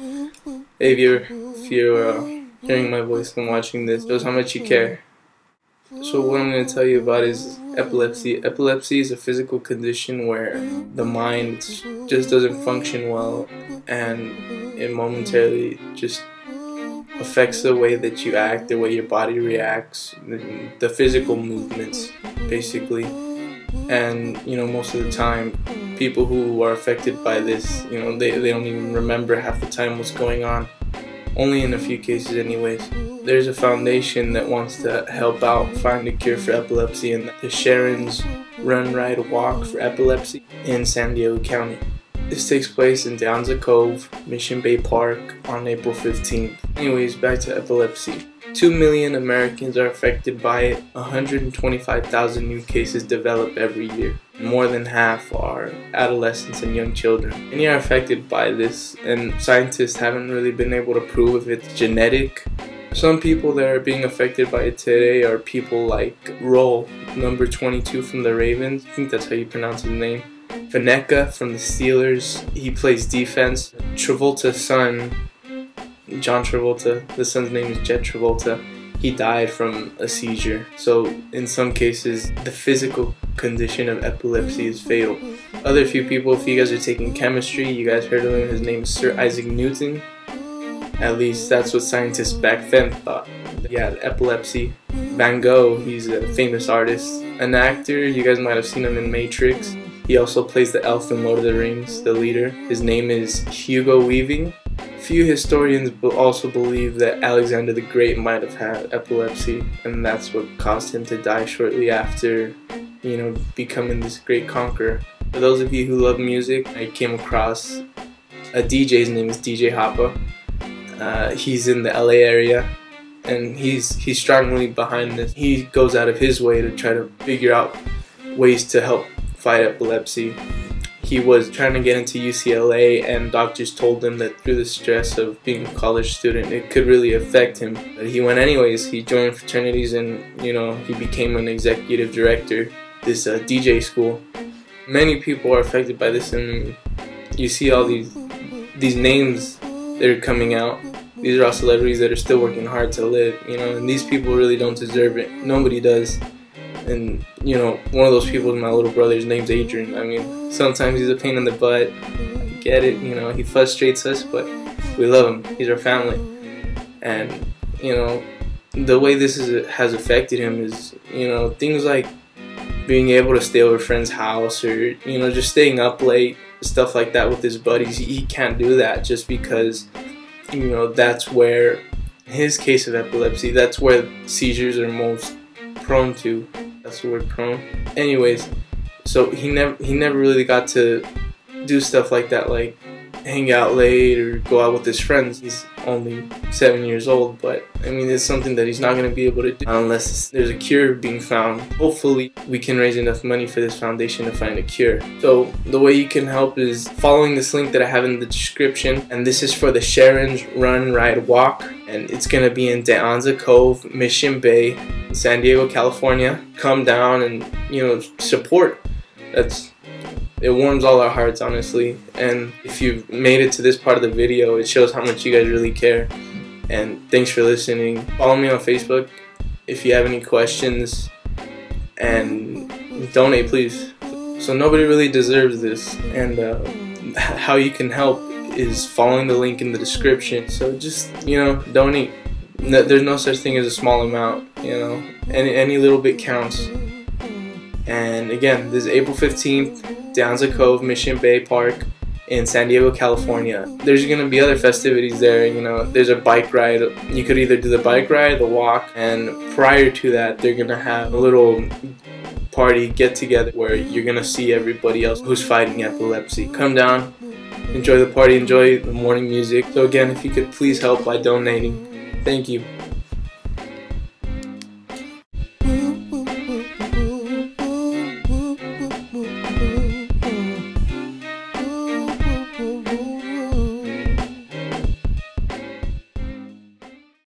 Hey, if you're hearing my voice and watching this, shows how much you care. So what I'm going to tell you about is epilepsy. Epilepsy is a physical condition where the mind just doesn't function well, and it momentarily just affects the way that you act, the way your body reacts, the physical movements, basically. And most of the time, people who are affected by this, they don't even remember half the time what's going on. Only in a few cases anyways. There's a foundation that wants to help out find a cure for epilepsy, and the Sharon's Run, Ride, Walk for Epilepsy in San Diego County. This takes place in De Anza Cove, Mission Bay Park on April 15th. Anyways, back to epilepsy. 2 million Americans are affected by it. 125,000 new cases develop every year. More than half are adolescents and young children. Many are affected by this, and scientists haven't really been able to prove if it's genetic. Some people that are being affected by it today are people like Roll, number 22 from the Ravens. I think that's how you pronounce his name. Vaneka from the Steelers. He plays defense. Travolta's son, John Travolta, the son's name is Jet Travolta. He died from a seizure. So in some cases, the physical condition of epilepsy is fatal. Other few people, if you guys are taking chemistry, you guys heard of him, his name is Sir Isaac Newton. At least that's what scientists back then thought. Yeah, epilepsy. Van Gogh, he's a famous artist. An actor, you guys might have seen him in Matrix. He also plays the elf in Lord of the Rings, the leader. His name is Hugo Weaving. Few historians also believe that Alexander the Great might have had epilepsy, and that's what caused him to die shortly after, becoming this great conqueror. For those of you who love music, I came across a DJ. His name is DJ Hoppa. He's in the LA area, and he's strongly behind this. He goes out of his way to try to figure out ways to help fight epilepsy. He was trying to get into UCLA, and doctors told him that through the stress of being a college student, it could really affect him. But he went anyways. He joined fraternities, and he became an executive director, this DJ school. Many people are affected by this, and you see all these names that are coming out. These are all celebrities that are still working hard to live, and these people really don't deserve it. Nobody does. And one of those people is my little brother. His name's Adrian. I mean, sometimes he's a pain in the butt. I get it. He frustrates us, but we love him. He's our family. And the way this has affected him is things like being able to stay over a friend's house, or just staying up late, stuff like that with his buddies. He can't do that just because that's where, in his case of epilepsy, that's where seizures are most prone to. That's the word, prone. Anyways, so he never really got to do stuff like that, like hang out late or go out with his friends. He's only 7 years old, but I mean, it's something that he's not going to be able to do unless there's a cure being found. Hopefully we can raise enough money for this foundation to find a cure. So the way you can help is following this link that I have in the description, and this is for the Sharon's Run, Ride, Walk, and it's going to be in De Anza Cove, Mission Bay, San Diego, California. Come down and support. It warms all our hearts, honestly. And if you've made it to this part of the video, it shows how much you guys really care. And thanks for listening. Follow me on Facebook if you have any questions, and donate, please. So nobody really deserves this, and how you can help is following the link in the description. So just donate. There's no such thing as a small amount. Any little bit counts. And again, this is April 15th, De Anza Cove, Mission Bay Park in San Diego, California. There's going to be other festivities there. There's a bike ride. You could either do the bike ride, the walk, and prior to that, they're going to have a little party get together where you're going to see everybody else who's fighting epilepsy. Come down, enjoy the party, enjoy the morning music. So again, if you could please help by donating. Thank you.